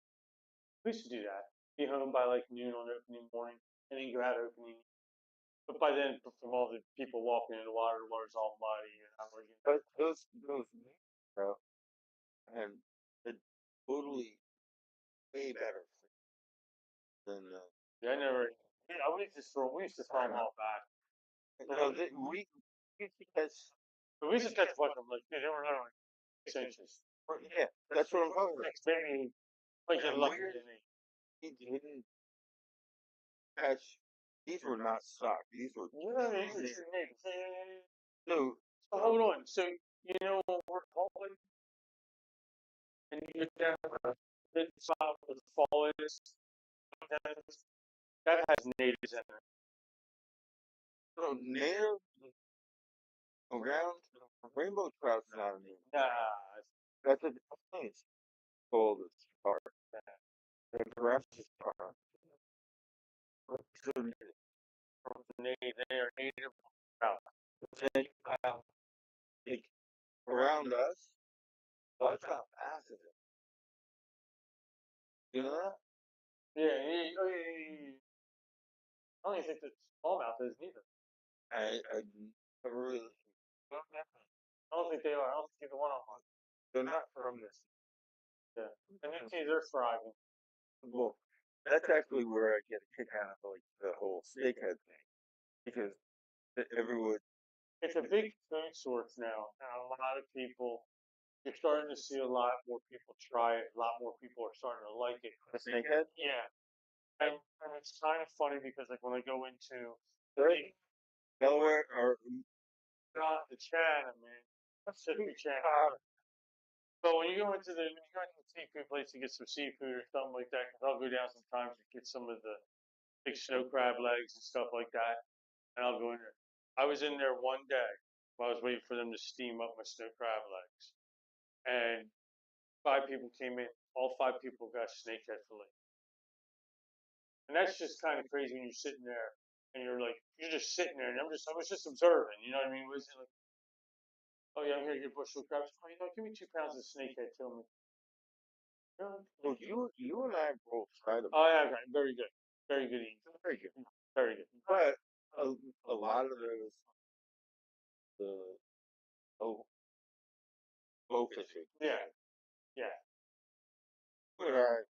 We used to do that. Be home by like noon on opening morning, and then go out opening. But by then, from all the people walking in the water's all muddy, and I'm like, But those trout and it totally way better than yeah, I never. Yeah, we used to throw them all back. no, we used to catch. But we used to catch a bunch of them, like, they were literally 6 inches. Yeah, that's what I'm talking about. Maybe, like, you're lucky than me. He didn't catch. These were not stock. These were Yeah, you should no. So hold on. So, you know, we're calling, and you get down the spot where the fall is, that has natives in it. So native around rainbow trout's not a native. Nah, That's a different thing. It's called a star. And grass is star. So they are native trout. then you have like around us, that's not passive. You know that? Yeah, I don't even think that smallmouth is neither. I never really. I don't think they are. I don't think either one of them. They're not from this. Yeah. And you see they're thriving. Well, that's actually where I get a kick out of like the whole snakehead thing, because everyone. It's a big food source now, and a lot of people. You're starting to see a lot more people try it. A lot more people are starting to like it. The snakehead? Yeah. And it's kind of funny because like when I go into Delaware or not the China, man, Pacific China. But when you go into the seafood place to get some seafood or something like that, because I'll go down sometimes to get some of the big snow crab legs and stuff like that, and I'll go in there. I was in there one day while I was waiting for them to steam up my snow crab legs, and 5 people came in. All 5 people got snakehead fillet. And that's just kind of crazy when you're sitting there and you're just sitting there, and I was just observing, you know what I mean? Was it like, oh yeah, I'm here to get bushel crabs. Oh, give me 2 pounds of snakehead to me. well, you and I both tried them. Oh yeah, okay, very good. Very good eating. very good. Very good. But a lot of those the oh bow fishing. Yeah, yeah. Where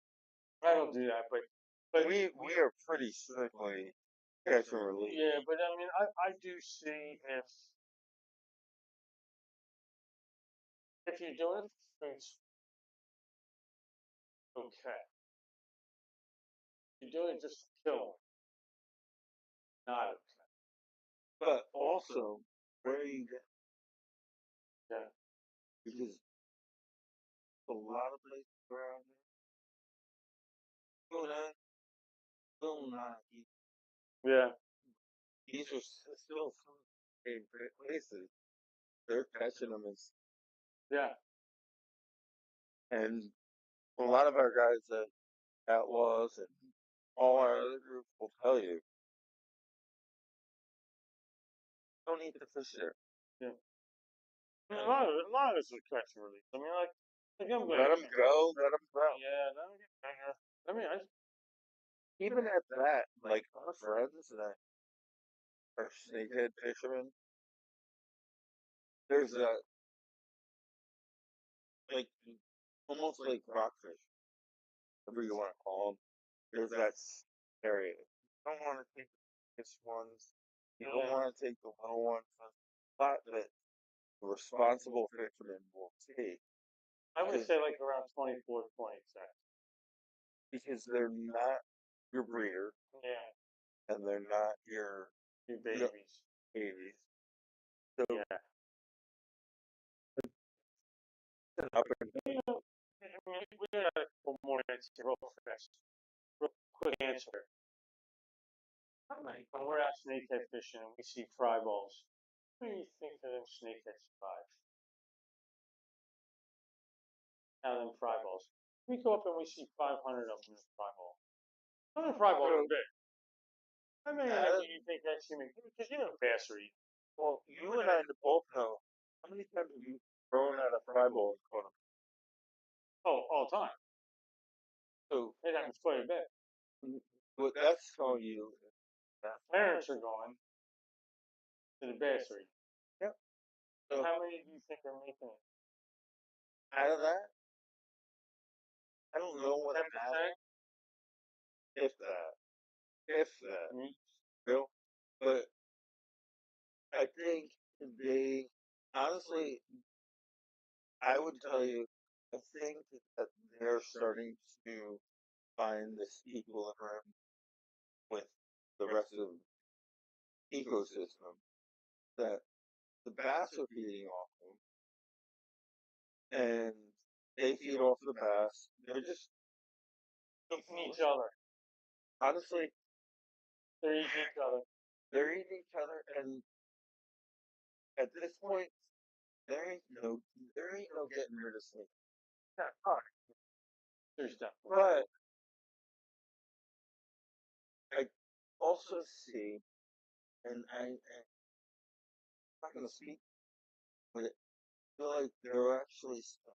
I don't do that, but we are pretty strictly catch and release. yeah, but I mean, I do see if you're doing it, it's okay. You're doing it just to kill them, not okay. But also where you get Yeah, because a lot of places around here will not eat. yeah, These are still some favorite places. They're catching them yeah. and a lot of our guys at Outlaws and all our other groups will tell you, don't eat the fish there. Yeah. A lot of us are catch and release. I mean, like I'm Let them go, let them grow. Yeah, let me get bigger. I mean, Even at that, like our friends that are snakehead fishermen, there's a like almost like rockfish, whatever you want to call them. There's that area. You don't want to take the biggest ones. You don't want to take the little ones. The spot that the responsible fisherman will take I would say like around 24, 26. because they're not your breeder Yeah, and they're not your your babies. babies. So Yeah. up and You know, I mean, we got a couple more minutes here, real fast. Real quick answer. When we're out snakehead fishing and we see fry balls, what do you think of them snakehead fries? Out of them fry balls. We go up and we see 500 of them in a fry ball. Some of the fry balls are big. How many of them do you think that's human? Because you know bass are eating. well, you and I both know how many times have you thrown out a fry ball and caught 'em? Oh, all the time. So It happens quite a bit. what that's telling you is that Parents are going to the bass are eating. yep. So So how many do you think are making it? out of that, I don't know what 10%? if that, if that, Mm-hmm. Bill. But I think they honestly, I would tell you, I think that they're starting to find this equilibrium with the rest of the ecosystem that the bass are feeding off them, and they feed off the bass. They're just Eating each other. honestly, They're eating each other. they're eating each other, and at this point, there ain't no getting rid of snake. Yeah, all right. There's that. But I also see, and I'm not going to speak, but I feel like there are actually some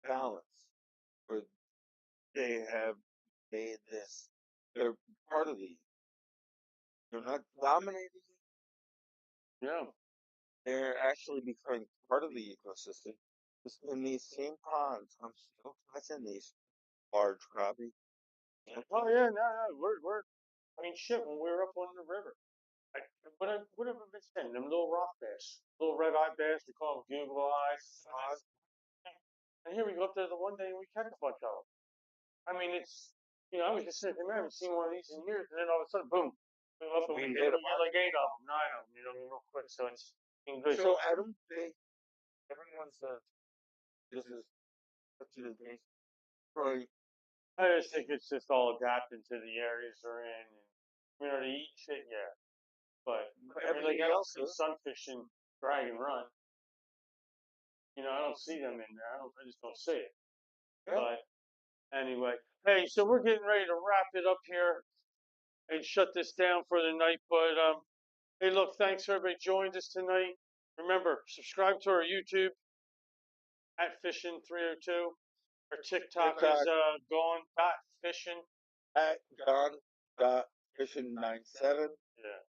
balance where they have made this. They're part of the. They're not dominating. Yeah. They're actually becoming part of the ecosystem. Just in these same ponds, I'm still catching these large crappie. Oh yeah, no. I mean, shit. When we were up on the river, what have we been saying? Them little rock bass, little red eye bass. We call them Google eyes. And here we go up there the one day and we catch a bunch of them. I mean, I was just sitting there, I haven't seen one of these in years, and then all of a sudden, boom, we go up and we get like 8 of them, 9 of them, real quick. So it's been good. So I don't think everyone says this is such a base. Right. I just think it's just all adapting to the areas they're in. And, they eat shit, yeah. But I mean, like I don't see sunfish in Dragon Run. I don't see them in there. I just don't see it. Yeah. But anyway, hey, so we're getting ready to wrap it up here and shut this down for the night. But hey, look, thanks for everybody joined us tonight. Remember, subscribe to our YouTube at Fishin302. Our TikTok is gone. Fishin. at John.Fishin97. Yeah.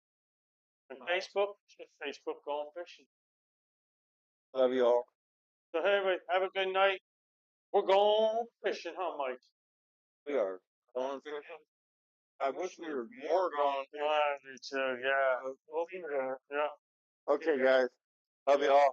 And Facebook, just Facebook going fishing. Love you all. So hey, everybody, have a good night. We're going fishing, huh, Mike? We are going fishing. I wish we were more going fishing. Me too. Yeah. We'll be there. Yeah. Okay, guys. Love you all.